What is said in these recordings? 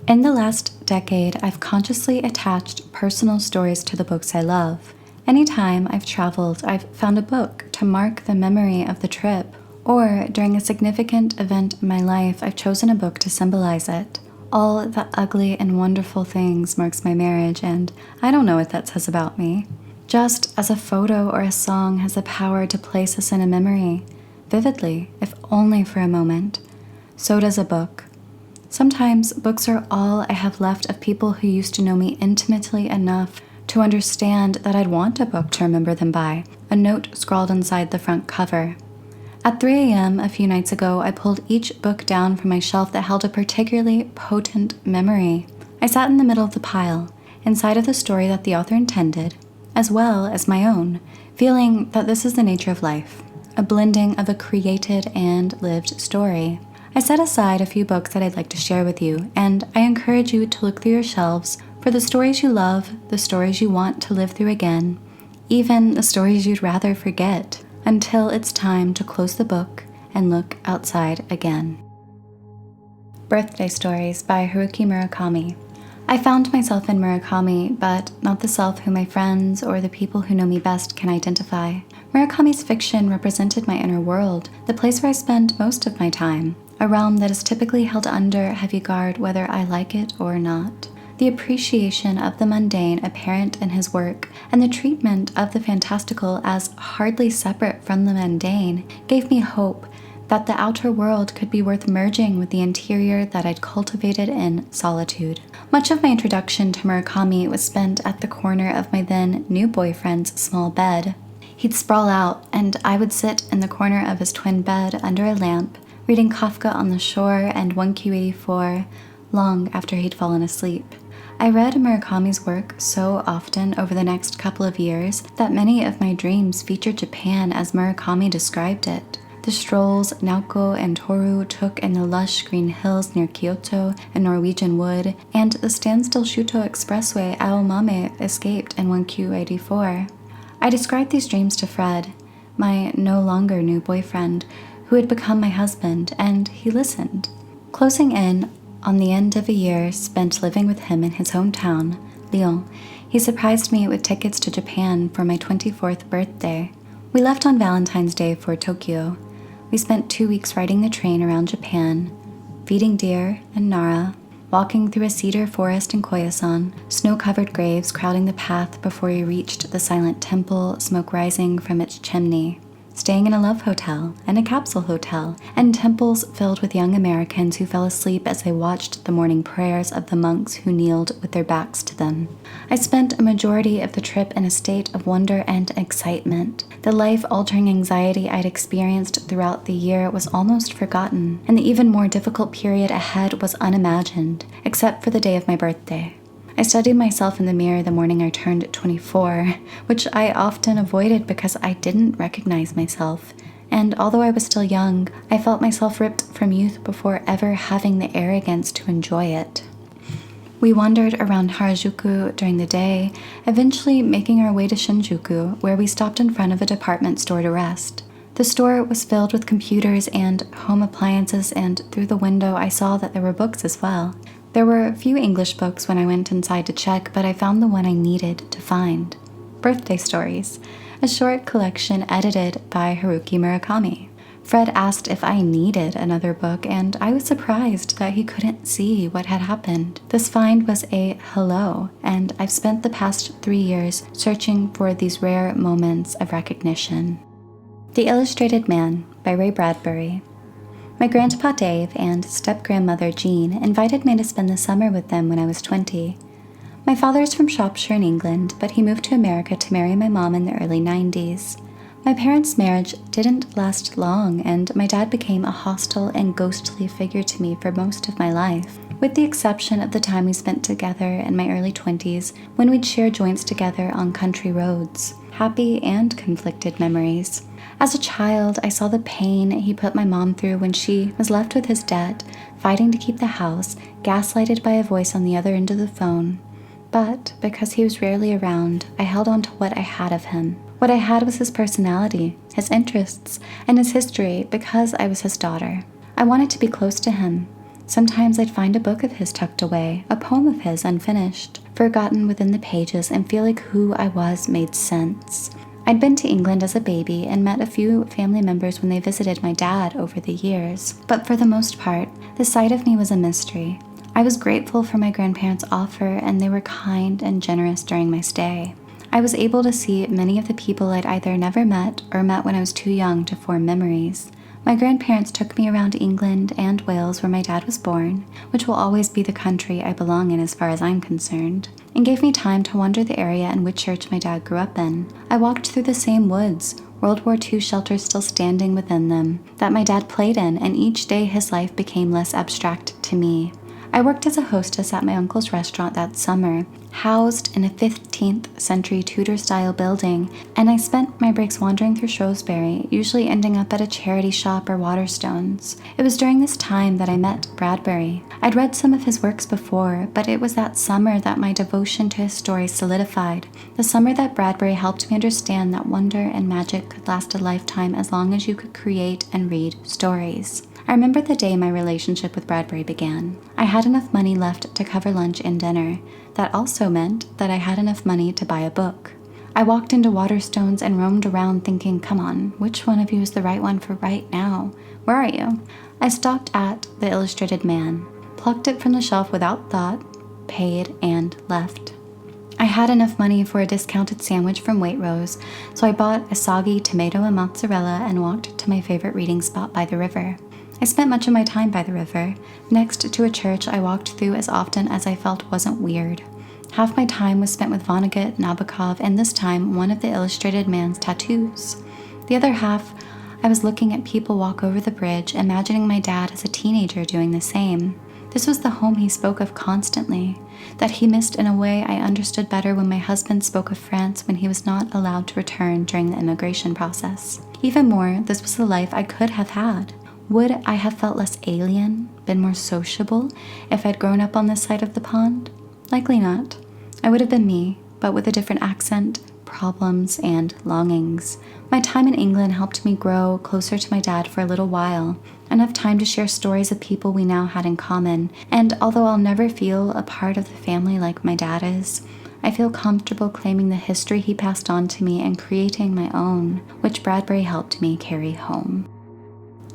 In the last decade, I've consciously attached personal stories to the books I love. Anytime I've traveled, I've found a book to mark the memory of the trip, or during a significant event in my life, I've chosen a book to symbolize it. All the ugly and wonderful things marks my marriage, and I don't know what that says about me. Just as a photo or a song has the power to place us in a memory, vividly, if only for a moment, so does a book. Sometimes books are all I have left of people who used to know me intimately enough to understand that I'd want a book to remember them by, a note scrawled inside the front cover. At 3 a.m. a few nights ago, I pulled each book down from my shelf that held a particularly potent memory. I sat in the middle of the pile, inside of the story that the author intended, as well as my own, feeling that this is the nature of life, a blending of a created and lived story. I set aside a few books that I'd like to share with you, and I encourage you to look through your shelves for the stories you love, the stories you want to live through again, even the stories you'd rather forget, until it's time to close the book and look outside again. Birthday Stories by Haruki Murakami. I found myself in Murakami, but not the self who my friends or the people who know me best can identify. Murakami's fiction represented my inner world, the place where I spend most of my time, a realm that is typically held under heavy guard whether I like it or not. The appreciation of the mundane apparent in his work, and the treatment of the fantastical as hardly separate from the mundane, gave me hope that the outer world could be worth merging with the interior that I'd cultivated in solitude. Much of my introduction to Murakami was spent at the corner of my then new boyfriend's small bed. He'd sprawl out, and I would sit in the corner of his twin bed under a lamp, reading Kafka on the Shore and 1Q84 long after he'd fallen asleep. I read Murakami's work so often over the next couple of years that many of my dreams featured Japan as Murakami described it. The strolls Naoko and Toru took in the lush green hills near Kyoto and Norwegian wood, and the standstill Shuto Expressway Aomame escaped in 1Q84. I described these dreams to Fred, my no longer new boyfriend, who had become my husband, and he listened. Closing in on the end of a year spent living with him in his hometown, Lyon, he surprised me with tickets to Japan for my 24th birthday. We left on Valentine's Day for Tokyo. We spent 2 weeks riding the train around Japan, feeding deer in Nara, walking through a cedar forest in Koyasan, snow-covered graves crowding the path before we reached the silent temple, smoke rising from its chimney, staying in a love hotel and a capsule hotel, and temples filled with young Americans who fell asleep as they watched the morning prayers of the monks who kneeled with their backs to them. I spent a majority of the trip in a state of wonder and excitement. The life-altering anxiety I'd experienced throughout the year was almost forgotten, and the even more difficult period ahead was unimagined, except for the day of my birthday. I studied myself in the mirror the morning I turned 24, which I often avoided because I didn't recognize myself, and although I was still young, I felt myself ripped from youth before ever having the arrogance to enjoy it. We wandered around Harajuku during the day, eventually making our way to Shinjuku, where we stopped in front of a department store to rest. The store was filled with computers and home appliances, and through the window I saw that there were books as well. There were a few English books when I went inside to check, but I found the one I needed to find. Birthday Stories, a short collection edited by Haruki Murakami. Fred asked if I needed another book, and I was surprised that he couldn't see what had happened. This find was a hello, and I've spent the past 3 years searching for these rare moments of recognition. The Illustrated Man by Ray Bradbury. My grandpa Dave and step-grandmother Jean invited me to spend the summer with them when I was 20. My father is from Shropshire in England, but he moved to America to marry my mom in the early 90s. My parents' marriage didn't last long, and my dad became a hostile and ghostly figure to me for most of my life, with the exception of the time we spent together in my early 20s when we'd share joints together on country roads. Happy and conflicted memories. As a child, I saw the pain he put my mom through when she was left with his debt, fighting to keep the house, gaslighted by a voice on the other end of the phone. But because he was rarely around, I held on to what I had of him. What I had was his personality, his interests, and his history because I was his daughter. I wanted to be close to him. Sometimes I'd find a book of his tucked away, a poem of his unfinished, forgotten within the pages, and feel like who I was made sense. I'd been to England as a baby and met a few family members when they visited my dad over the years, but for the most part, the sight of me was a mystery. I was grateful for my grandparents' offer, and they were kind and generous during my stay. I was able to see many of the people I'd either never met or met when I was too young to form memories. My grandparents took me around England and Wales, where my dad was born, which will always be the country I belong in as far as I'm concerned, and gave me time to wander the area and which church my dad grew up in. I walked through the same woods, World War II shelters still standing within them, that my dad played in, and each day his life became less abstract to me. I worked as a hostess at my uncle's restaurant that summer, housed in a 15th century Tudor-style building, and I spent my breaks wandering through Shrewsbury, usually ending up at a charity shop or Waterstones. It was during this time that I met Bradbury. I'd read some of his works before, but it was that summer that my devotion to his story solidified. The summer that Bradbury helped me understand that wonder and magic could last a lifetime as long as you could create and read stories. I remember the day my relationship with Bradbury began. I had enough money left to cover lunch and dinner. That also meant that I had enough money to buy a book. I walked into Waterstones and roamed around thinking, come on, which one of you is the right one for right now? Where are you? I stopped at The Illustrated Man, plucked it from the shelf without thought, paid, and left. I had enough money for a discounted sandwich from Waitrose, so I bought a soggy tomato and mozzarella and walked to my favorite reading spot by the river. I spent much of my time by the river, next to a church I walked through as often as I felt wasn't weird. Half my time was spent with Vonnegut, Nabokov, and this time one of the Illustrated Man's tattoos. The other half, I was looking at people walk over the bridge, imagining my dad as a teenager doing the same. This was the home he spoke of constantly, that he missed in a way I understood better when my husband spoke of France when he was not allowed to return during the immigration process. Even more, this was the life I could have had. Would I have felt less alien, been more sociable, if I'd grown up on this side of the pond? Likely not. I would have been me, but with a different accent, problems, and longings. My time in England helped me grow closer to my dad for a little while, enough time to share stories of people we now had in common, and although I'll never feel a part of the family like my dad is, I feel comfortable claiming the history he passed on to me and creating my own, which Bradbury helped me carry home.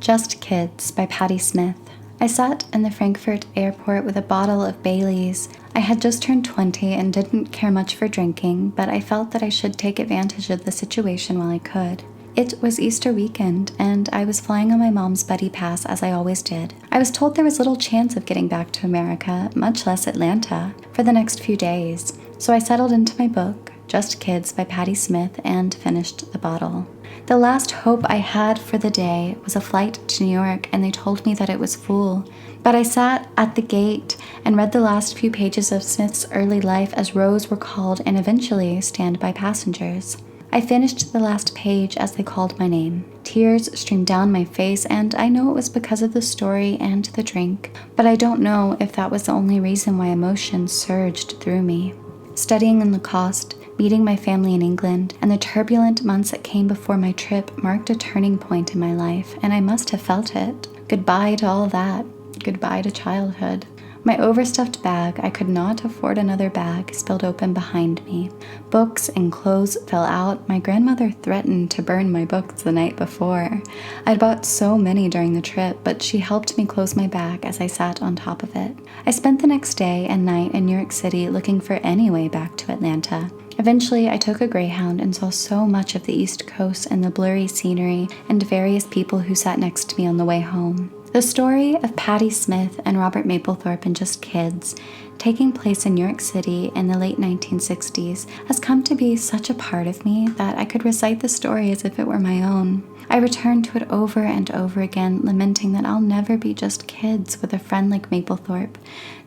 Just Kids by Patti Smith. I sat in the Frankfurt airport with a bottle of Bailey's. I had just turned 20 and didn't care much for drinking, but I felt that I should take advantage of the situation while I could. It was Easter weekend, and I was flying on my mom's buddy pass as I always did. I was told there was little chance of getting back to America, much less Atlanta, for the next few days, so I settled into my book, Just Kids by Patti Smith, and finished the bottle. The last hope I had for the day was a flight to New York, and they told me that it was full. But I sat at the gate and read the last few pages of Smith's early life as rows were called and eventually standby passengers. I finished the last page as they called my name. Tears streamed down my face, and I know it was because of the story and the drink, but I don't know if that was the only reason why emotions surged through me. Studying in Lacoste, meeting my family in England, and the turbulent months that came before my trip marked a turning point in my life, and I must have felt it. Goodbye to all that. Goodbye to childhood. My overstuffed bag, I could not afford another bag, spilled open behind me. Books and clothes fell out. My grandmother threatened to burn my books the night before. I'd bought so many during the trip, but she helped me close my bag as I sat on top of it. I spent the next day and night in New York City looking for any way back to Atlanta. Eventually, I took a Greyhound and saw so much of the East Coast and the blurry scenery and various people who sat next to me on the way home. The story of Patti Smith and Robert Mapplethorpe in Just Kids, taking place in New York City in the late 1960s, has come to be such a part of me that I could recite the story as if it were my own. I return to it over and over again, lamenting that I'll never be just kids with a friend like Mapplethorpe,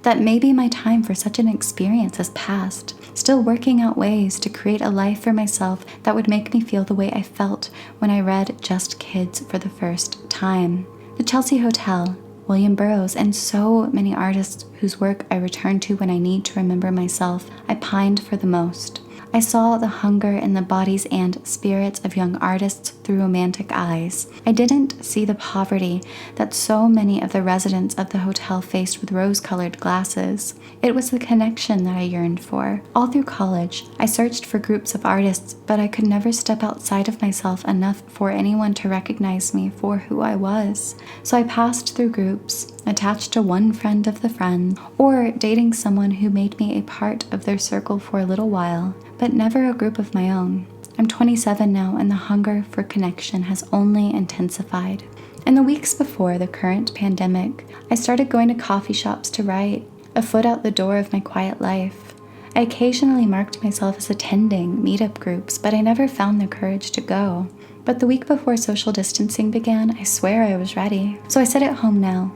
that maybe my time for such an experience has passed, still working out ways to create a life for myself that would make me feel the way I felt when I read Just Kids for the first time. The Chelsea Hotel, William Burroughs, and so many artists whose work I return to when I need to remember myself, I pined for the most. I saw the hunger in the bodies and spirits of young artists through romantic eyes. I didn't see the poverty that so many of the residents of the hotel faced with rose-colored glasses. It was the connection that I yearned for. All through college, I searched for groups of artists, but I could never step outside of myself enough for anyone to recognize me for who I was. So I passed through groups, attached to one friend of the friend, or dating someone who made me a part of their circle for a little while, but never a group of my own. I'm 27 now, and the hunger for connection has only intensified. In the weeks before the current pandemic, I started going to coffee shops to write, a foot out the door of my quiet life. I occasionally marked myself as attending meetup groups, but I never found the courage to go. But the week before social distancing began, I swear I was ready. So I sit at home now,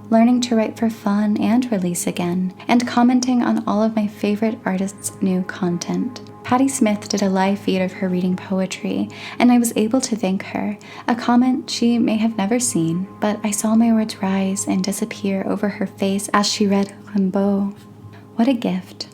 learning to write for fun and release again, and commenting on all of my favorite artists' new content. Patti Smith did a live feed of her reading poetry, and I was able to thank her, a comment she may have never seen, but I saw my words rise and disappear over her face as she read Rimbaud. What a gift.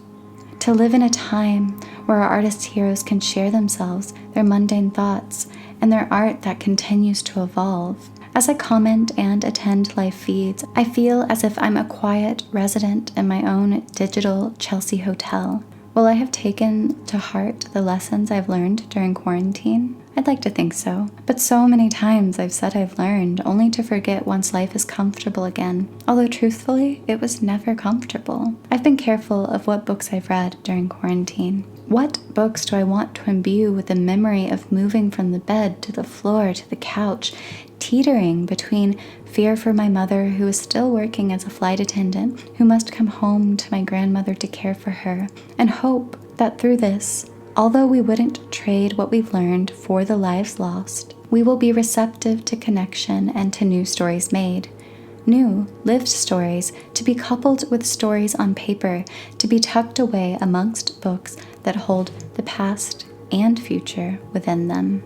To live in a time where our artist heroes can share themselves, their mundane thoughts, and their art that continues to evolve. As I comment and attend live feeds, I feel as if I'm a quiet resident in my own digital Chelsea hotel. Will I have taken to heart the lessons I've learned during quarantine? I'd like to think so. But so many times I've said I've learned, only to forget once life is comfortable again. Although truthfully, it was never comfortable. I've been careful of what books I've read during quarantine. What books do I want to imbue with the memory of moving from the bed to the floor to the couch, teetering between fear for my mother, who is still working as a flight attendant, who must come home to my grandmother to care for her, and hope that through this, although we wouldn't trade what we've learned for the lives lost, we will be receptive to connection and to new stories made. New, lived stories to be coupled with stories on paper, to be tucked away amongst books that hold the past and future within them.